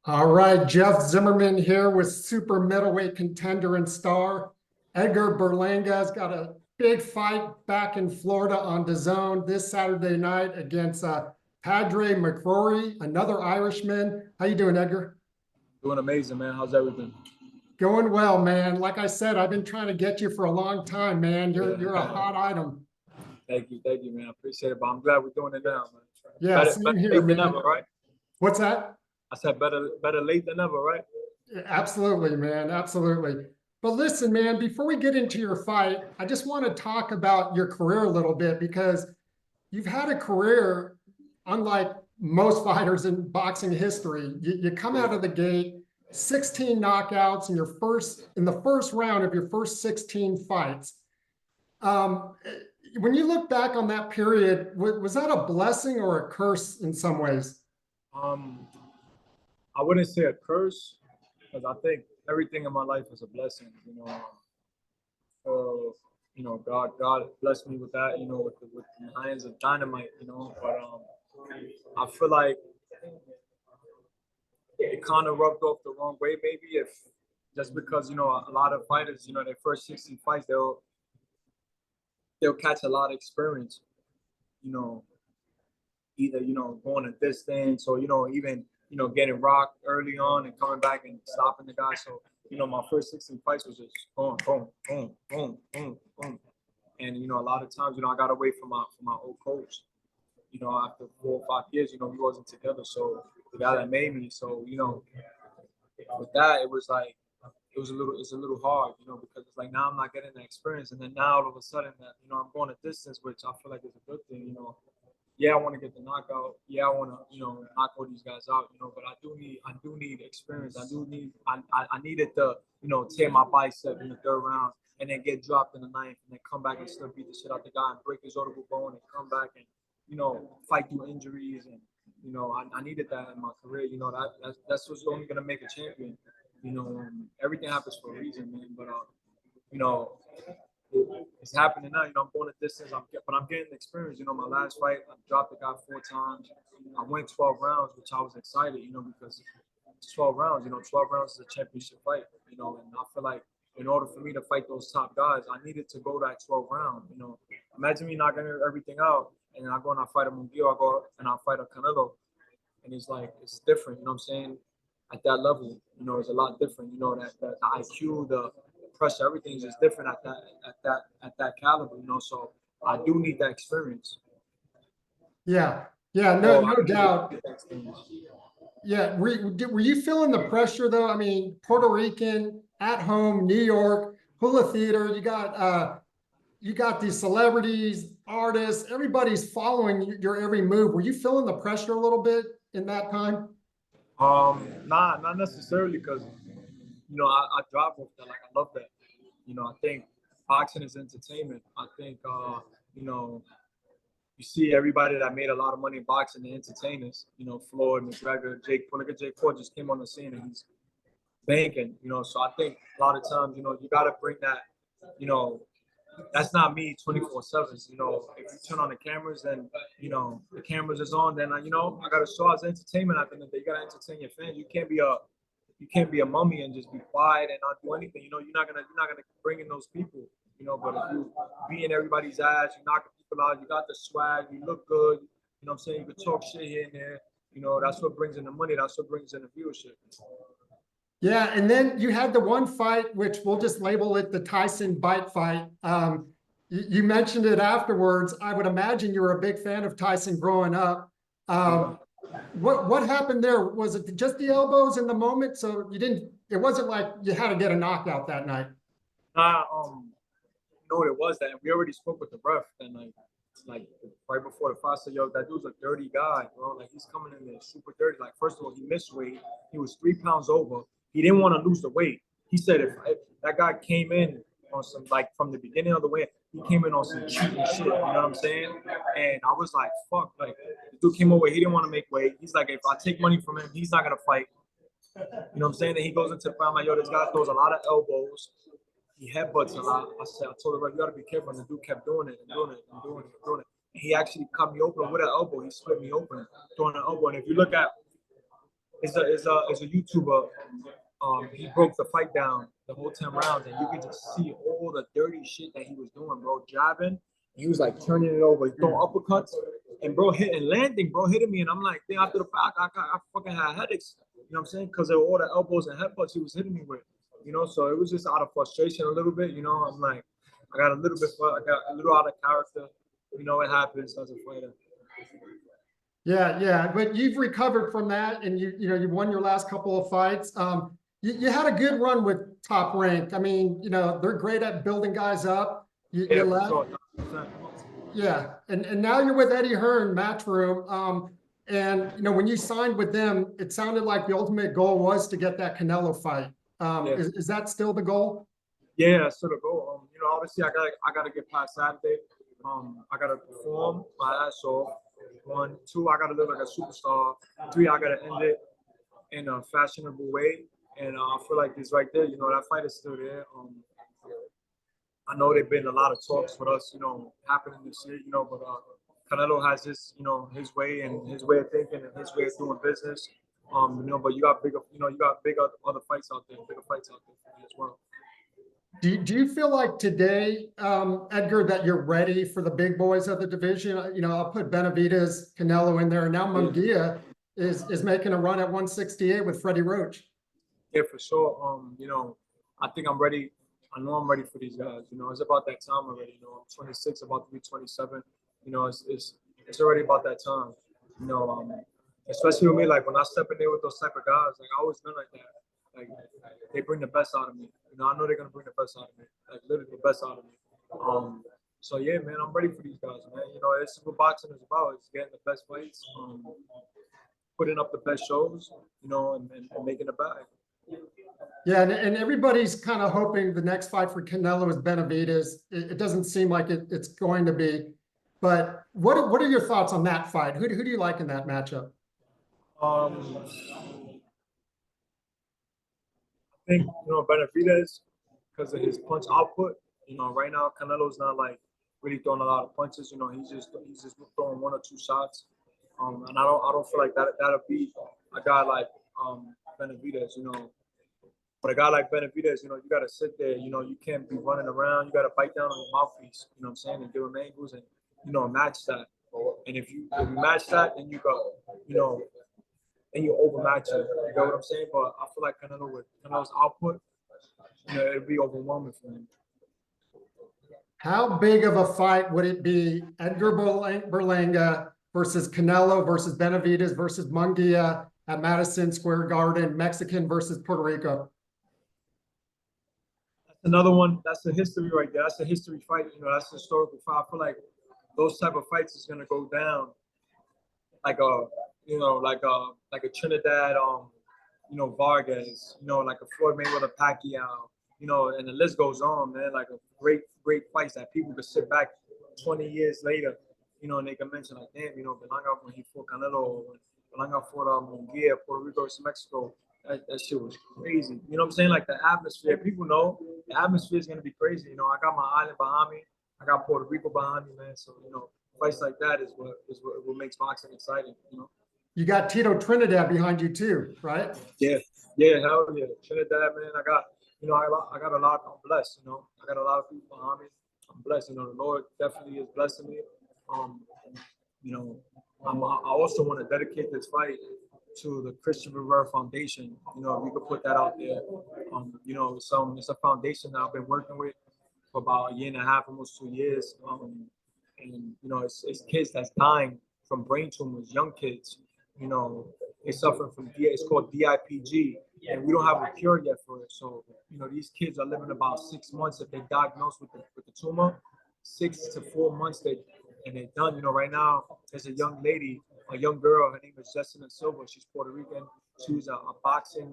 All right, Jeff Zimmerman here with super middleweight contender and star. Edgar Berlanga's got a big fight back in Florida on DAZN this Saturday night against Padre McCrory, another Irishman. How you doing, Edgar? Doing amazing, man. How's everything? Going well, man. Like I said, I've been trying to get you for a long time, man. You're a Yeah. hot item. Thank you, man. I appreciate it. But I'm glad we're doing it now, man. Yeah, Better same here, late than man. never, right? What's that? I said better late than never, right? Absolutely, man. Absolutely. But listen, man, before we get into your fight, I just want to talk about your career a little bit because you've had a career unlike most fighters in boxing history. You come out of the gate, 16 knockouts in the first round of your first 16 fights. Um, when you look back on that period, was that a blessing or a curse in some ways? Um, I wouldn't say a curse because I think everything in my life is a blessing. God blessed me with that. With the hands of dynamite. But I feel like it kind of rubbed off the wrong way, maybe if just because a lot of fighters, their first 60 fights they'll catch a lot of experience, you know, either, going a distance or, even, getting rocked early on and coming back and stopping the guy. So, my first 16 fights was just boom, boom, boom, boom, boom, boom. And, a lot of times, I got away from my old coach, after 4 or 5 years, we wasn't together. So the guy that made me, so, with that, it was like, it's a little hard, because it's like now I'm not getting that experience, and then now all of a sudden that I'm going a distance, which I feel like is a good thing. Yeah, I want to get the knockout. Yeah, I want to knock all these guys out. But I do need experience. I needed to tear my bicep in the third round and then get dropped in the ninth and then come back and still beat the shit out the guy and break his audible bone and come back and fight through injuries and I needed that in my career. That's what's only gonna make a champion. Everything happens for a reason, man. But you know, it's happening now. I'm going a distance. But I'm getting experience. My last fight, I dropped the guy 4 times. I went 12 rounds, which I was excited. Because it's 12 rounds. 12 rounds is a championship fight. And I feel like in order for me to fight those top guys, I needed to go that 12 round. Imagine me knocking everything out, and then I go and I fight a Munguio, I go and I fight a Canelo, and it's like it's different. You know what I'm saying? At that level, it's a lot different. That the IQ, the pressure, everything is just different at that caliber. So I do need that experience. Yeah. Yeah, no, Oh, I no need to doubt. get that experience. Yeah, were you feeling the pressure though? I mean, Puerto Rican at home, New York, Hula Theater. You got these celebrities, artists, everybody's following your every move. Were you feeling the pressure a little bit in that time? Not necessarily because I drive with that. Like I love that. I think boxing is entertainment. I think you know you see everybody that made a lot of money in boxing, the entertainers. Floyd, McGregor, Jake Paul. Look at Jake Paul just came on the scene and he's banking. So I think a lot of times you got to bring that. You know, that's not me 24/7. If you turn on the cameras and the cameras is on, then I got to show as entertainment at the end of the day. You got to entertain your fans. You can't be a mummy and just be quiet and not do anything. You're not gonna bring in those people. But if you beating everybody's ass, you knocking people out, you got the swag, you look good. What I'm saying? You can talk shit here and there. That's what brings in the money. That's what brings in the viewership. Yeah, and then you had the one fight, which we'll just label it the Tyson bite fight. You mentioned it afterwards. I would imagine you were a big fan of Tyson growing up. Yeah. Um, what happened there? Was it just the elbows in the moment? So you didn't. It wasn't like you had to get a knockout that night. Nah, what it was that we already spoke with the ref and like right before the fight, said, yo, that dude's a dirty guy, bro. Like he's coming in there super dirty. Like first of all, he missed weight. He was 3 pounds over. He didn't want to lose the weight. He said if that guy came in on some like from the beginning of the way, he came in on some cheating shit. You know what I'm saying? And I was like, fuck. Like the dude came over. He didn't want to make weight. He's like, if I take money from him, he's not gonna fight. You know what I'm saying? Then he goes into the fight. Like, yo, this guy throws a lot of elbows. He headbutts a lot. I told him, you gotta be careful. And the dude kept doing it and doing it and doing it and doing it. And he actually cut me open with an elbow. He split me open, throwing an elbow. And if you look at is a YouTuber. He broke the fight down the whole 10 rounds, and you could just see all the dirty shit that he was doing, bro. Jabbing, he was like turning it over, throwing uppercuts, and bro hitting landing, bro hitting me, and I'm like, then after the fact, I fucking had headaches. You know what I'm saying? Because of all the elbows and headbutts he was hitting me with. You know, so it was just out of frustration a little bit. You know, I'm like, I got a little out of character. You know, it happens as a fighter. Yeah, but you've recovered from that, and you won your last couple of fights. You had a good run with Top Rank. I mean, they're great at building guys up. You left. Sure. Yeah, and now you're with Eddie Hearn, Matchroom. And when you signed with them, it sounded like the ultimate goal was to get that Canelo fight. Is that still the goal? Yeah, that's still the goal. Obviously I gotta get past Saturday. I gotta perform my ass off. 1, 2, I gotta live like a superstar. 3, I gotta end it in a fashionable way. And I feel like it's right there. That fight is still there. I know there've been a lot of talks with us, happening this year, but Canelo has his, his way and his way of thinking and his way of doing business. But you got big other fights out there, bigger fights out there for me as well. Do you feel like today, Edgar, that you're ready for the big boys of the division? I'll put Benavidez, Canelo in there, and now Munguia is making a run at 168 with Freddie Roach. Yeah, for sure. I think I'm ready. I know I'm ready for these guys. It's about that time already. I'm 26, about to be 27. It's already about that time. Especially with me, like when I step in there with those type of guys, like I always been like that. Like they bring the best out of me. I know they're gonna bring the best out of me. Like literally the best out of me. So yeah, man, I'm ready for these guys, man. It's what boxing is about. It's getting the best fights, putting up the best shows, and making a bag. Yeah, and everybody's kind of hoping the next fight for Canelo is Benavidez. It doesn't seem like it's going to be. But what are your thoughts on that fight? Who do you like in that matchup? I think Benavidez, because of his punch output. Right now Canelo's not like really throwing a lot of punches. He's just throwing 1 or 2 shots. And I don't feel like that'll be a guy like Benavidez. But a guy like Benavidez, you gotta sit there. You can't be running around. You gotta bite down on your mouthpiece. You know what I'm saying, and give him angles and match that. And if you match that, then you go. And you overmatch it. You know what I'm saying? But I feel like Canelo's output, it'd be overwhelming for him. How big of a fight would it be? Edgar Berlanga versus Canelo versus Benavidez versus Munguia at Madison Square Garden, Mexican versus Puerto Rico. That's another one. That's a history right there. That's a history fight. That's a historical fight. I feel like those type of fights is gonna go down like a Trinidad, Vargas, like a Floyd Mayweather Pacquiao, and the list goes on, man. Like a great fights that people could sit back 20 years later, and they can mention like, damn, Berlanga when he fought Canelo, when Berlanga fought Munguia, Puerto Rico versus Mexico. That shit was crazy. You know what I'm saying? Like the atmosphere, people know the atmosphere is gonna be crazy. I got my island behind me, I got Puerto Rico behind me, man. So fights like that is what makes boxing exciting. You got Tito Trinidad behind you too, right? Yeah, hell yeah, Trinidad, man. I got a lot. I'm blessed. I got a lot of people behind me. I'm blessed. The Lord definitely is blessing me. I also want to dedicate this fight to the Christian Rivera Foundation. If you could put that out there. It's a foundation that I've been working with for about 1.5 years, almost 2 years. And it's kids that's dying from brain tumors, young kids. They suffer from it's called DIPG, and we don't have a cure yet for it. So these kids are living about 6 months if they're diagnosed with the tumor. 6 to 4 months and they're done. Right now there's a young lady, a young girl. Her name is Jessica Silva. She's Puerto Rican. She was a boxing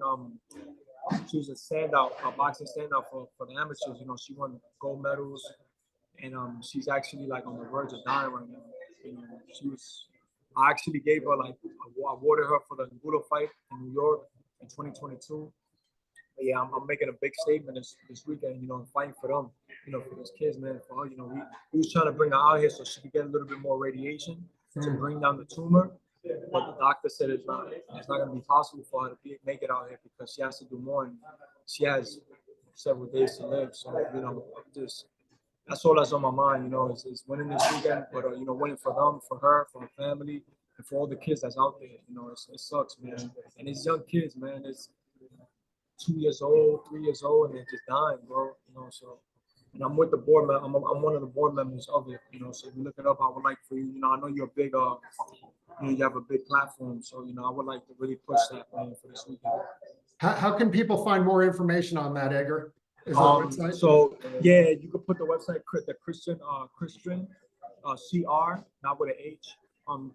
she was a boxing standout for the amateurs. She won gold medals, and she's actually like on the verge of dying right now. I actually gave her I awarded her for the Angulo fight in New York in 2022. But yeah, I'm making a big statement this weekend, fighting for them, for those kids, man. For her, we was trying to bring her out here so she could get a little bit more radiation to bring down the tumor. but the doctor said it's not going to be possible for her to make it out here because she has to do more, and she has several days to live. So just that's all that's on my mind. Is winning this weekend, but winning for them, for her, for her family, and for all the kids that's out there. It sucks, man. And it's young kids, man. It's 2 years old, 3 years old, and they're just dying, bro. So. And I'm with the board. I'm one of the board members of it. So if you look it up, I would like for you. I know you're a big. You have a big platform, so I would like to really push that man for this weekend. How can people find more information on that, Edgar? Is there a website? So yeah, you could put the website, the Christian CR, not with an H,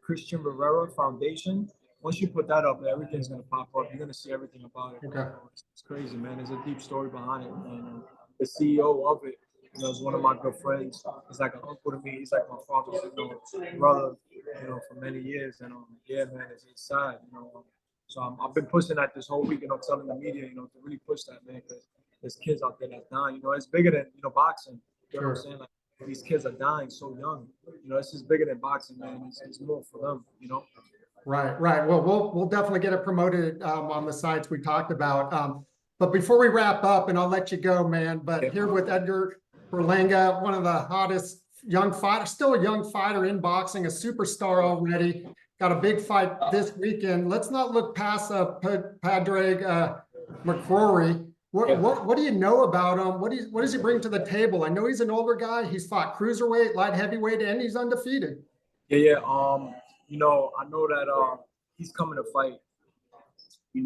Christian Rivera Foundation. Once you put that up, everything's gonna pop up. You're gonna see everything about it. Okay. It's crazy, man. There's a deep story behind it, and the CEO of it, is one of my good friends. He's like an uncle to me. He's like my father's, brother, for many years. And yeah, man, it's sad, So I've been pushing that this whole week, telling the media, to really push that, man, because there's kids out there that's dying. It's bigger than boxing. You know what I'm saying? Like these kids are dying so young. This is bigger than boxing, man. It's more for them. Right. Well, we'll definitely get it promoted on the sites we talked about. But before we wrap up, and I'll let you go, man. But here with Edgar Berlanga, one of the hottest young fighters, still a young fighter in boxing, a superstar already. Got a big fight this weekend. Let's not look past Padraig McCrory. What do you know about him? What does he bring to the table? I know he's an older guy. He's fought cruiserweight, light heavyweight, and he's undefeated. Yeah. I know that he's coming to fight. He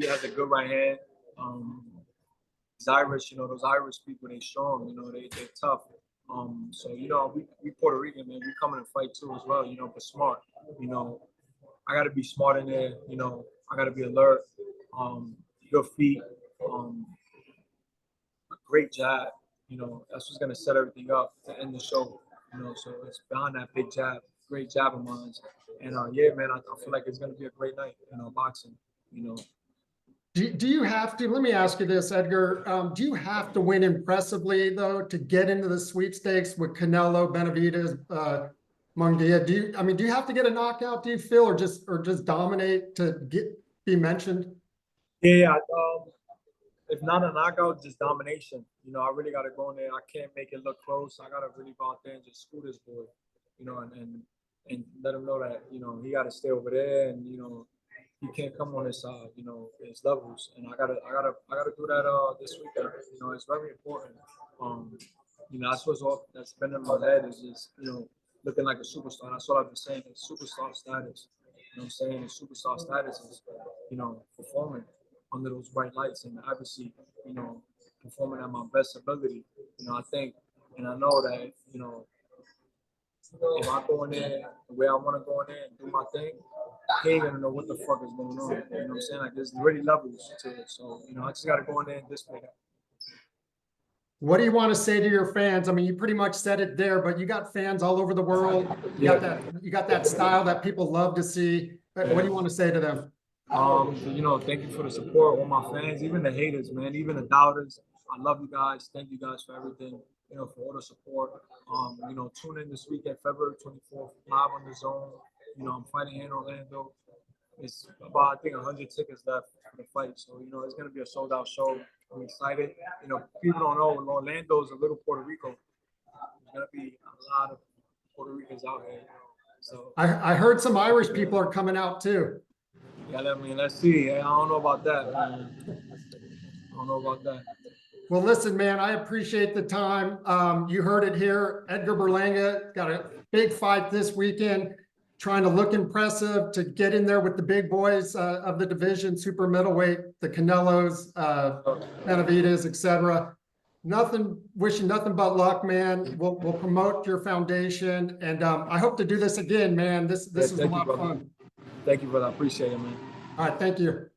has a good right hand. He's Irish, those Irish people, they strong, they're tough. So we Puerto Rican, man, we coming to fight too as well, but smart. I gotta be smart in there, I gotta be alert. Good feet, a great jab, that's what's gonna set everything up to end the show. So it's behind that big jab, great jab of mine. And yeah, man, I feel like it's gonna be a great night, boxing, Do you have to, let me ask you this, Edgar, do you have to win impressively, though, to get into the sweepstakes with Canelo, Benavidez, Munguia? Do you have to get a knockout, do you feel, or just dominate to be mentioned? Yeah, if not a knockout, just domination. I really got to go in there. I can't make it look close. I got to really go out there and just school this boy, and let him know that, he got to stay over there, and, he can't come on his side, his levels, and I gotta do that this weekend. It's very important. That's been in my head is just looking like a superstar. That's what I've been saying. It's superstar status. You know what I'm saying? The superstar status is performing under those bright lights, and obviously performing at my best ability. I think, and I know that if I go in there the way I want to go in there and do my thing, he ain't gonna know what the fuck is going on. You know what I'm saying? Like there's really levels to it. So, I just gotta go in there and display that. What do you want to say to your fans? I mean, you pretty much said it there, but you got fans all over the world. You got that style that people love to see. What do you want to say to them? Thank you for the support, all my fans, even the haters, man, even the doubters. I love you guys. Thank you guys for everything. For all the support. Tune in this weekend, February 24th, live on the Zone. I'm fighting here in Orlando. It's about, I think, 100 tickets left for the fight. So, it's going to be a sold-out show. I'm excited. People don't know, Orlando is a little Puerto Rico. There's going to be a lot of Puerto Ricans out here. So I heard some Irish people are coming out, too. Yeah, let's see. I don't know about that, man. I don't know about that. Well, listen, man, I appreciate the time. You heard it here. Edgar Berlanga got a big fight this weekend, trying to look impressive, to get in there with the big boys of the division, super middleweight, the Canelos, Benavidez, etc. Wishing nothing but luck, man. We'll promote your foundation, and I hope to do this again, man. This is a lot of fun. Thank you, brother. I appreciate it, man. All right, thank you.